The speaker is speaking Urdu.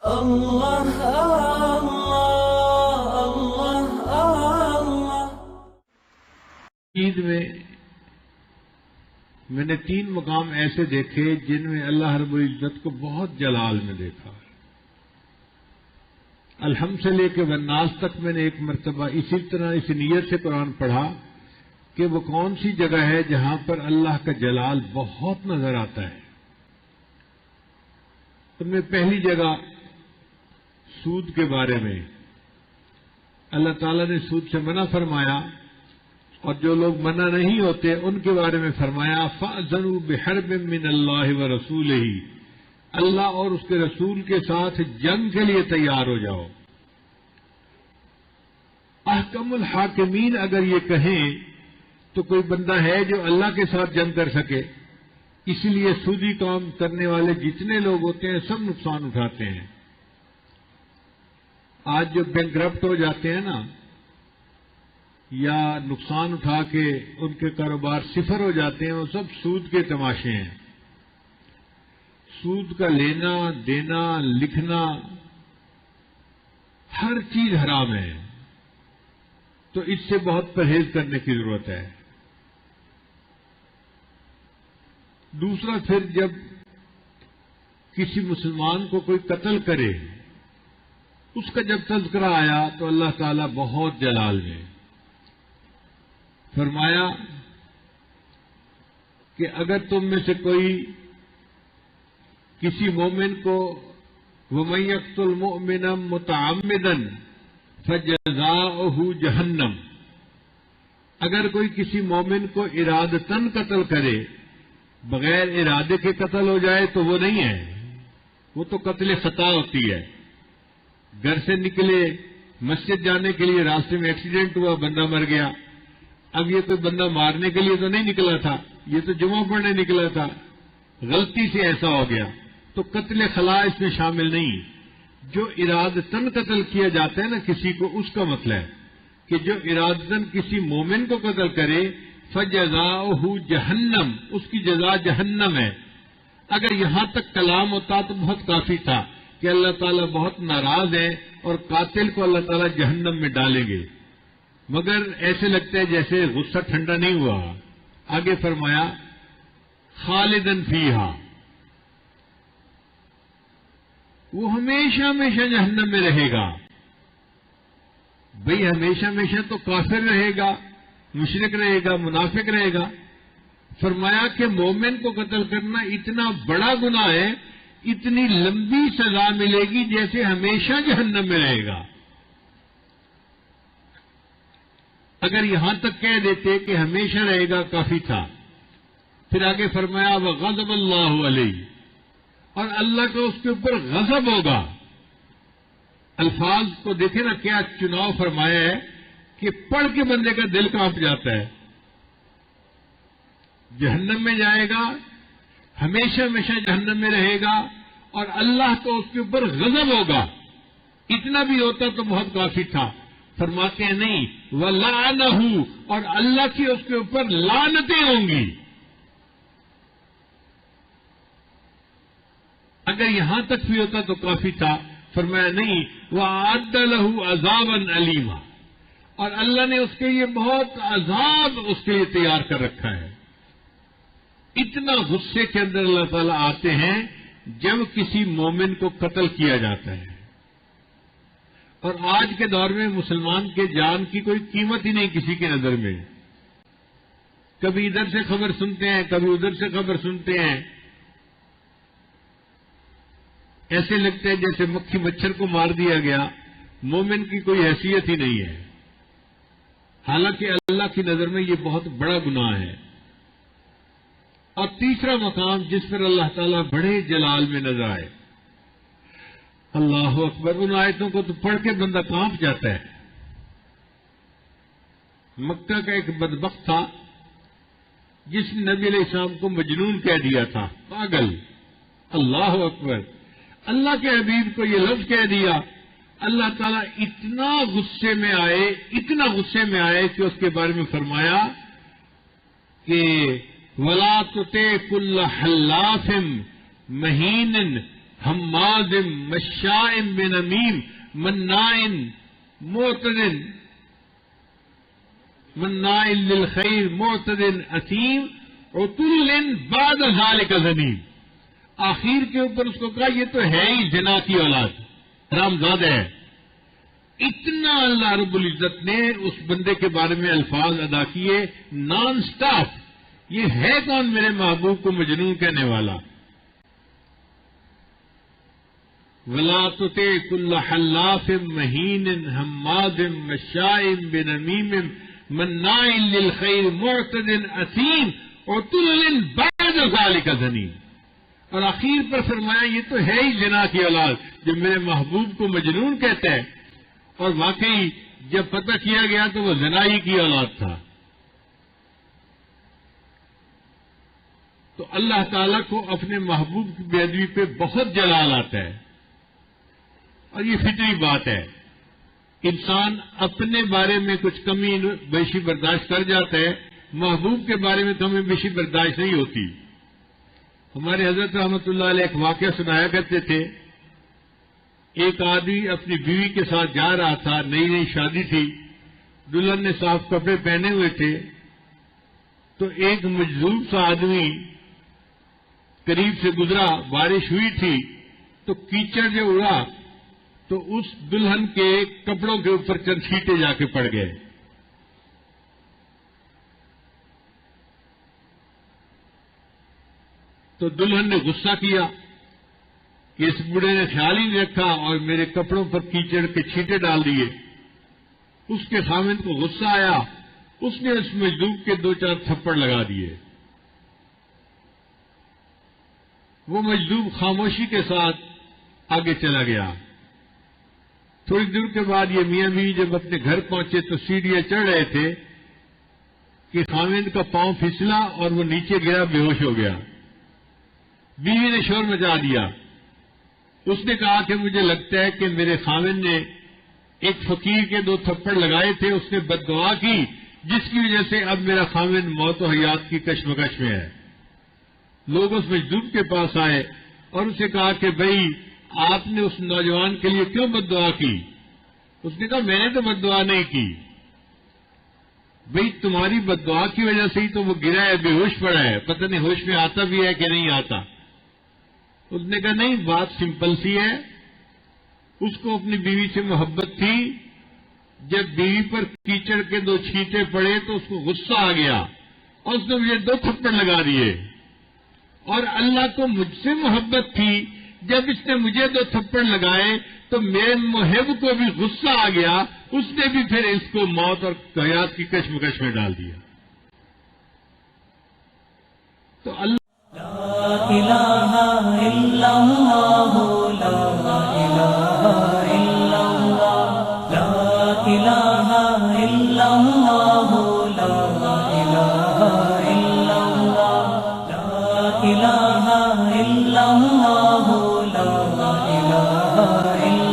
اللہ اللہ اللہ اللہ۔ عید میں نے 3 مقام ایسے دیکھے جن میں اللہ رب العزت کو بہت جلال میں دیکھا۔ الحمد سے لے کے والناس تک میں نے ایک مرتبہ اسی طرح اس نیت سے قرآن پڑھا کہ وہ کون سی جگہ ہے جہاں پر اللہ کا جلال بہت نظر آتا ہے۔ تو میں پہلی جگہ سود کے بارے میں اللہ تعالیٰ نے سود سے منع فرمایا، اور جو لوگ منع نہیں ہوتے ان کے بارے میں فرمایا فَأْذَنُوا بِحَرْبٍ مِّنَ اللَّهِ وَرَسُولِهِ، اللہ اور اس کے رسول کے ساتھ جنگ کے لیے تیار ہو جاؤ۔ احکم الحاکمین اگر یہ کہیں تو کوئی بندہ ہے جو اللہ کے ساتھ جنگ کر سکے؟ اسی لیے سودی کام کرنے والے جتنے لوگ ہوتے ہیں سب نقصان اٹھاتے ہیں۔ آج جو بینکرپٹ ہو جاتے ہیں نا، یا نقصان اٹھا کے ان کے کاروبار صفر ہو جاتے ہیں، وہ سب سود کے تماشے ہیں۔ سود کا لینا دینا لکھنا ہر چیز حرام ہے، تو اس سے بہت پرہیز کرنے کی ضرورت ہے۔ دوسرا، پھر جب کسی مسلمان کو کوئی قتل کرے، اس کا جب تذکرہ آیا تو اللہ تعالیٰ بہت جلال میں فرمایا کہ اگر تم میں سے کوئی کسی مومن کو وَمَن يَقْتُلْ مُؤْمِنًا مُتَعَمِّدًا فَجَزَاؤُهُ جَهَنَّمُ، اگر کوئی کسی مومن کو ارادتاً قتل کرے، بغیر ارادے کے قتل ہو جائے تو وہ نہیں ہے، وہ تو قتل خطا ہوتی ہے۔ گھر سے نکلے مسجد جانے کے لیے، راستے میں ایکسیڈنٹ ہوا، بندہ مر گیا۔ اب یہ کوئی بندہ مارنے کے لیے تو نہیں نکلا تھا، یہ تو جمعہ پڑھنے نکلا تھا، غلطی سے ایسا ہو گیا، تو قتل خلا اس میں شامل نہیں۔ جو ارادتاً قتل کیا جاتا ہے نا کسی کو، اس کا مطلب ہے کہ جو ارادتاً کسی مومن کو قتل کرے فَجَزَاؤُهُ جہنم، اس کی جزا جہنم ہے۔ اگر یہاں تک کلام ہوتا تو بہت کافی تھا کہ اللہ تعالیٰ بہت ناراض ہے اور قاتل کو اللہ تعالیٰ جہنم میں ڈالیں گے، مگر ایسے لگتا ہے جیسے غصہ ٹھنڈا نہیں ہوا۔ آگے فرمایا خالدن فیہا، وہ ہمیشہ ہمیشہ جہنم میں رہے گا۔ بھئی ہمیشہ ہمیشہ تو کافر رہے گا، مشرک رہے گا، منافق رہے گا۔ فرمایا کہ مومن کو قتل کرنا اتنا بڑا گناہ ہے، اتنی لمبی سزا ملے گی جیسے ہمیشہ جہنم میں رہے گا۔ اگر یہاں تک کہہ دیتے کہ ہمیشہ رہے گا کافی تھا۔ پھر آگے فرمایا وغضب اللہ علیہ، اور اللہ کا اس کے اوپر غضب ہوگا۔ الفاظ کو دیکھیں نا کیا چناؤ فرمایا ہے کہ پڑھ کے بندے کا دل کانپ جاتا ہے۔ جہنم میں جائے گا، ہمیشہ ہمیشہ جہنم میں رہے گا، اور اللہ کو اس کے اوپر غضب ہوگا۔ اتنا بھی ہوتا تو بہت کافی تھا۔ فرماتے ہیں نہیں، وَلَعْنَهُ، اور اللہ کی اس کے اوپر لعنتیں ہوں گی۔ اگر یہاں تک بھی ہوتا تو کافی تھا۔ فرمایا نہیں، وَأَعَدَّ لَهُ عَذَابًا أَلِيمًا، اور اللہ نے اس کے لیے بہت عذاب اس کے لیے تیار کر رکھا ہے۔ اتنا غصے کے اندر اللہ تعالیٰ آتے ہیں جب کسی مومن کو قتل کیا جاتا ہے۔ اور آج کے دور میں مسلمان کے جان کی کوئی قیمت ہی نہیں کسی کے نظر میں۔ کبھی ادھر سے خبر سنتے ہیں، کبھی ادھر سے خبر سنتے ہیں، ایسے لگتا ہے جیسے مکھی مچھر کو مار دیا گیا، مومن کی کوئی حیثیت ہی نہیں ہے۔ حالانکہ اللہ کی نظر میں یہ بہت بڑا گناہ ہے۔ اور تیسرا مقام جس پر اللہ تعالیٰ بڑے جلال میں نظر آئے، اللہ اکبر، ان آیتوں کو تو پڑھ کے بندہ کانپ جاتا ہے۔ مکہ کا ایک بدبخت تھا جس نے نبی علیہ السلام کو مجنون کہہ دیا تھا، پاگل۔ اللہ اکبر، اللہ کے حبیب کو یہ لفظ کہہ دیا۔ اللہ تعالیٰ اتنا غصے میں آئے، اتنا غصے میں آئے کہ اس کے بارے میں فرمایا کہ وَلَا تُطِعْ كُلَّ حَلَّافٍ مَّهِينٍ حماد مشاء بنمیم مناع للخیر معتد اثیم عتل بعد ذلک زنیم. آخر کے اوپر اس کو کہا یہ تو ہے ہی زنا کی اولاد، حرامزادہ ہے. اتنا اللہ رب العزت نے اس بندے کے بارے میں الفاظ ادا کیے نان سٹاپ. یہ ہے کون میرے محبوب کو مجنون کہنے والا؟ وَلَا تُطِعْ كُلَّ حَلَّافٍ مَّهِينٍ حَمَّادٍ مَّشَّاءٍ بِنَمِيمٍ مَّنَّاعٍ لِّلْخَيْرِ مُعْتَدٍ أَثِيمٍ عُتُلٍّ بَعْدَ ذَلِكَ زَنِيمٍ. اور آخر پر فرمایا یہ تو ہے ہی زنا کی اولاد جو میرے محبوب کو مجنون کہتا ہے. اور واقعی جب پتہ کیا گیا تو وہ زنا ہی کی اولاد تھا. تو اللہ تعالیٰ کو اپنے محبوب کی بے ادبی پہ بہت جلال آتا ہے، اور یہ فطری بات ہے. انسان اپنے بارے میں کچھ کمی بیشی برداشت کر جاتا ہے، محبوب کے بارے میں کمی بیشی برداشت نہیں ہوتی. ہمارے حضرت رحمۃ اللہ علیہ ایک واقعہ سنایا کرتے تھے. ایک آدمی اپنی بیوی کے ساتھ جا رہا تھا، نئی نئی شادی تھی، دلہن نے صاف کپڑے پہنے ہوئے تھے. تو ایک مجذوب سا آدمی قریب سے گزرا، بارش ہوئی تھی تو کیچڑ جو اڑا تو اس دلہن کے کپڑوں کے اوپر چند چھینٹے جا کے پڑ گئے. تو دلہن نے غصہ کیا کہ اس بوڑھے نے خیال ہی نہیں رکھا اور میرے کپڑوں پر کیچڑ کے چھینٹے ڈال دیے. اس کے خاوند کو غصہ آیا، اس نے اس مجذوب کے 2-4 تھپڑ لگا دیے. وہ مجذوب خاموشی کے ساتھ آگے چلا گیا. تھوڑی دور کے بعد یہ میاں بیوی جب اپنے گھر پہنچے تو سیڑھیاں چڑھ رہے تھے کہ خاوند کا پاؤں پھسلا اور وہ نیچے گرا، بے ہوش ہو گیا. بیوی نے شور مچا دیا. اس نے کہا کہ مجھے لگتا ہے کہ میرے خاوند نے ایک فقیر کے 2 تھپڑ لگائے تھے، اس نے بد دعا کی جس کی وجہ سے اب میرا خاوند موت و حیات کی کشمکش میں ہے. لوگ اس مجذوب کے پاس آئے اور اسے کہا کہ بھئی آپ نے اس نوجوان کے لیے کیوں بد دعا کی؟ اس نے کہا میں نے تو بد دعا نہیں کی. بھئی تمہاری بد دعا کی وجہ سے ہی تو وہ گرا ہے، بے ہوش پڑا ہے، پتہ نہیں ہوش میں آتا بھی ہے کہ نہیں آتا. اس نے کہا نہیں، بات سمپل سی ہے. اس کو اپنی بیوی سے محبت تھی. جب بیوی پر کیچڑ کے 2 چھینٹے پڑے تو اس کو غصہ آ گیا اور اس نے مجھے 2 تھپڑ لگا دیے. اور اللہ کو مجھ سے محبت تھی. جب اس نے مجھے 2 تھپڑ لگائے تو میرے محب کو بھی غصہ آ گیا، اس نے بھی پھر اس کو موت اور حیات کی کشمکش میں ڈال دیا. تو اللہ الہ الا اللہ لا الہ الا اللہ لا الہ الا اللہ لا الہ الا اللہ لا الہ الا اللہ لا الہ الا